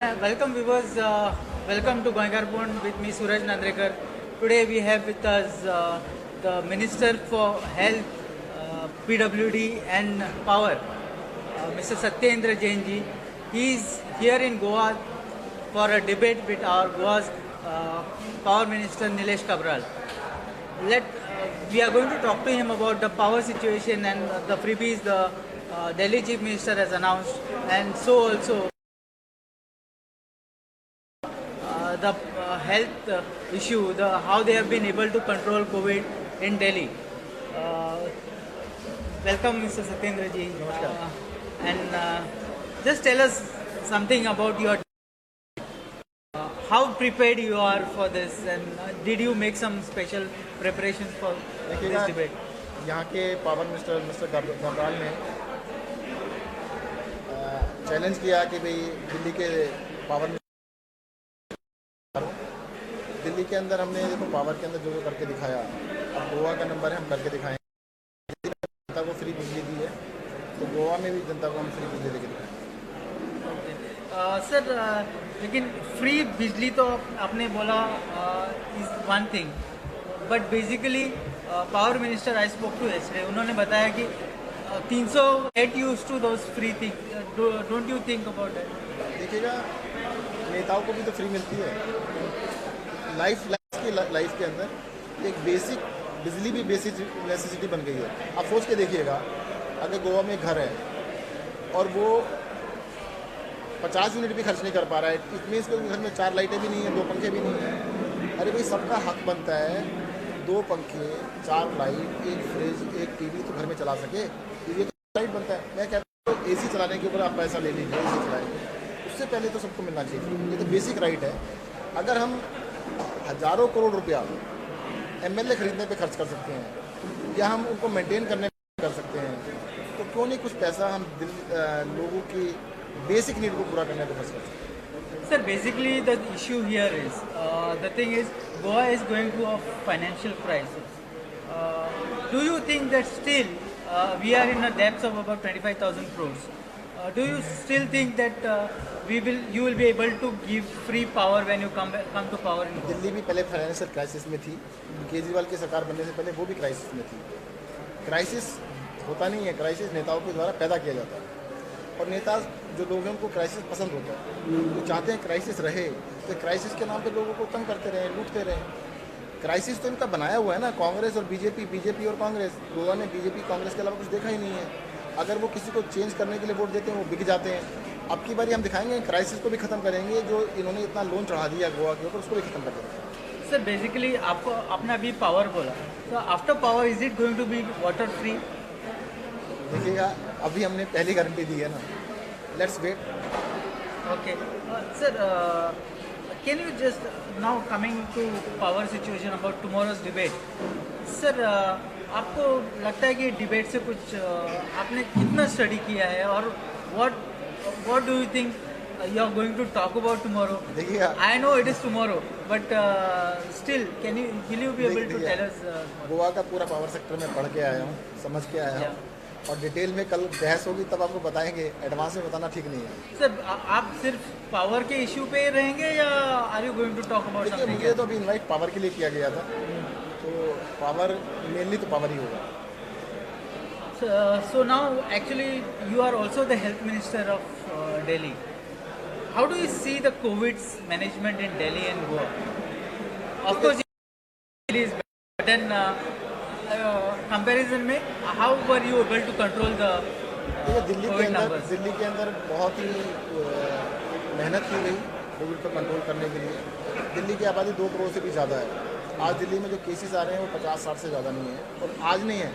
Welcome viewers, welcome to Goinkarpon with me Suraj Nandrekar. Today we have with us the Minister for Health, PWD and Power, Mr. Satyendra Jain ji. He is here in Goa for a debate with our Goa's Power Minister Nilesh Kabral. We are going to talk to him about the power situation and the freebies the Delhi Chief Minister has announced, and so also the health issue, how they have been able to control COVID in Delhi. Welcome, Mr. Satyendra ji. And just tell us something about your how prepared you are for this, and did you make some special preparations for this debate? यहाँ के power minister mister Gabral ने challenge किया कि भाई दिल्ली के power Delhi के अंदर हमने देखो पावर के अंदर जो जो करके दिखाया, अब गोवा का नंबर है, हम करके दिखाएं। जनता को फ्री बिजली दी है, तो गोवा में भी जनता को हम फ्री बिजली देके दिखाएं। सर, लेकिन फ्री बिजली तो आपने बोला is one thing, but basically power minister I spoke to yesterday, उन्होंने बताया कि 308 use to those free thing. Don't you think about that? देखिएगा, नेताओं को भी तो फ्री मिलती है। लाइफ के अंदर एक बेसिक बिजली भी बेसिक नेसेसिटी बन गई है। आप सोच के देखिएगा, अगर गोवा में घर है और वो 50 यूनिट भी खर्च नहीं कर पा रहा है, इट मीन्स कि घर में 4 लाइटें भी नहीं है, 2 पंखे भी नहीं है। अरे भाई, सबका हक बनता है 2 पंखे, 4 लाइट, 1 फ्रिज, 1 टीवी तो घर में चला सके। ये तो लाइट बनता है। मैं कहता हूँ एसी चलाने के ऊपर आप पैसा ले लीजिए, एसी चलाएंगे, उससे पहले तो सबको मिलना चाहिए। ये तो बेसिक राइट है। अगर हम हज़ारों करोड़ रुपया एमएलए खरीदने पे खर्च कर सकते हैं या हम उनको मेंटेन करने पे कर सकते हैं, तो क्यों नहीं कुछ पैसा हम लोगों की बेसिक नीड को पूरा करने पे खर्च कर सकते हैं? Sir, basically the issue here is, the thing is, Goa is going through a financial crisis. Do you think that still we are in a depth of about 25,000 crores? Do you still think that you will be able to give free power when you come to power in Goa? Delhi भी पहले financial crisis में थी, केजरीवाल की सरकार बनने से पहले वो भी क्राइसिस में थी। क्राइसिस होता नहीं है, क्राइसिस नेताओं के द्वारा पैदा किया जाता है, और नेता जो लोग हैं उनको क्राइसिस पसंद होता है। वो चाहते हैं क्राइसिस रहे, तो क्राइसिस के नाम पे लोगों को तंग करते रहें, लूटते रहें। क्राइसिस तो इनका बनाया हुआ है ना, कांग्रेस और बीजेपी और कांग्रेस। गोवा ने बीजेपी कांग्रेस के अलावा कुछ देखा ही नहीं है। अगर वो किसी को चेंज करने के लिए वोट देते हैं, वो बिक जाते हैं। अब की बारी हम दिखाएंगे, क्राइसिस को भी खत्म करेंगे। जो इन्होंने इतना लोन चढ़ा दिया गोवा के ऊपर, उसको भी खत्म कर देंगे। सर, बेसिकली आपने अभी पावर बोला, तो after power is it going to be water free? देखिएगा, अभी हमने पहली गारंटी दी है ना, let's wait. Okay sir, can you just now coming to power situation about tomorrow's debate. Sir, आपको लगता है कि डिबेट से कुछ आपने कितना स्टडी किया है, और what do you think you are going to talk about tomorrow? देखिए, I know it is tomorrow, but still will you be able to tell us? Goa का पूरा पावर सेक्टर में पढ़ के आया हूँ, समझ के आया हूँ, और डिटेल में कल बहस होगी तब आपको बताएंगे। एडवांस में बताना ठीक नहीं है। सर, आप सिर्फ पावर के इश्यू पे रहेंगे या are you going to talk about something? मुझे तो अभी इनवाइट पावर के लिए किया गया था, तो पावर मेनली तो पावर ही होगा। So now actually you are also the health minister of Delhi. How do you see the COVID's management in Delhi and Goa? Of course, Delhi is better, but then comparison में how were you able to control the COVID numbers? Delhi के अंदर बहुत ही मेहनत की गई Covid को control करने के लिए। दिल्ली की आबादी 2 करोड़ से भी ज़्यादा है। आज दिल्ली में जो केसेस आ रहे हैं वो 50-60 से ज़्यादा नहीं है, और आज नहीं है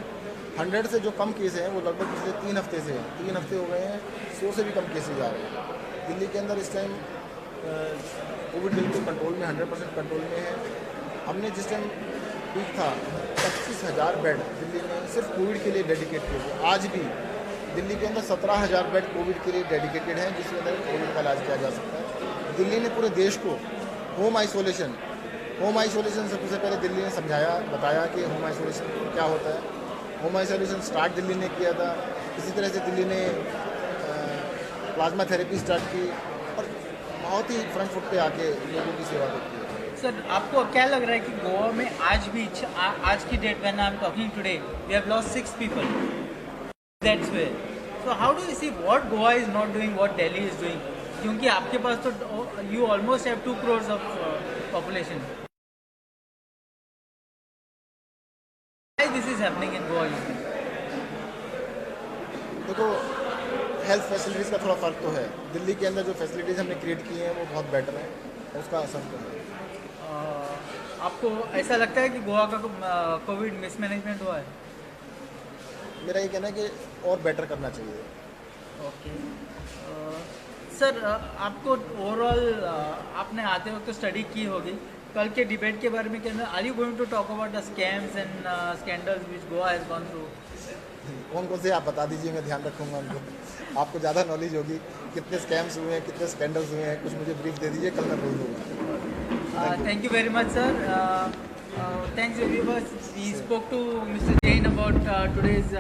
100 से जो कम केस हैं वो लगभग पिछले 3 हफ्ते से हैं। 3 हफ्ते हो गए हैं, 100 से भी कम केसेज आ रहे हैं। दिल्ली के अंदर इस टाइम कोविड बिल्कुल कंट्रोल में, 100% कंट्रोल में है। हमने जिस टाइम पीक था 25,000 बेड दिल्ली में सिर्फ कोविड के लिए डेडिकेट किए थे। आज भी दिल्ली के अंदर 17,000 बेड कोविड के लिए डेडिकेटेड हैं, जिसके अंदर कोविड का इलाज किया जा सकता है। दिल्ली ने पूरे देश को होम आइसोलेशन सबसे पहले दिल्ली ने समझाया, बताया कि होम आइसोलेशन क्या होता है। होम आइसोलेशन स्टार्ट दिल्ली ने किया था। इसी तरह से दिल्ली ने प्लाज्मा थेरेपी स्टार्ट की, और बहुत ही फ्रंट फुट पे आके लोगों की सेवा करती है। सर आपको क्या लग रहा है कि गोवा में आज भी आज की date when I am talking today we have lost 6 people that's way so how do you see what Goa is not doing what Delhi is doing क्योंकि आपके पास तो you almost have 2 crores of population why this is happening in Goa you देखो health facilities का थोड़ा फ़र्क तो है। दिल्ली के अंदर जो फैसिलिटीज़ हमने क्रिएट की हैं वो बहुत बेटर है, उसका असर तो है। आपको ऐसा लगता है कि गोवा का कोविड मिसमैनेजमेंट हुआ है मेरा ये कहना है कि और बेटर करना चाहिए। ओके सर आपको ओवरऑल आपने आते वक्त स्टडी की होगी कल के डिबेट के बारे में कहना are you going to talk about the scams and scandals which Goa has gone through कौन कौन से आप बता दीजिए, मैं ध्यान रखूँगा उनको। आपको ज़्यादा नॉलेज होगी, कितने स्कैम्स हुए हैं, कितने स्कैंडल्स हुए हैं, कुछ मुझे ब्रीफ दे दीजिए, कल मैं बोल दूँगा। Thank you very much, sir. Thanks, viewers. We spoke to Mr. Jain about today's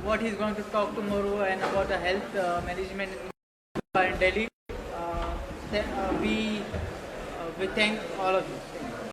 what he's going to talk tomorrow and about the health management in Delhi. We thank all of you.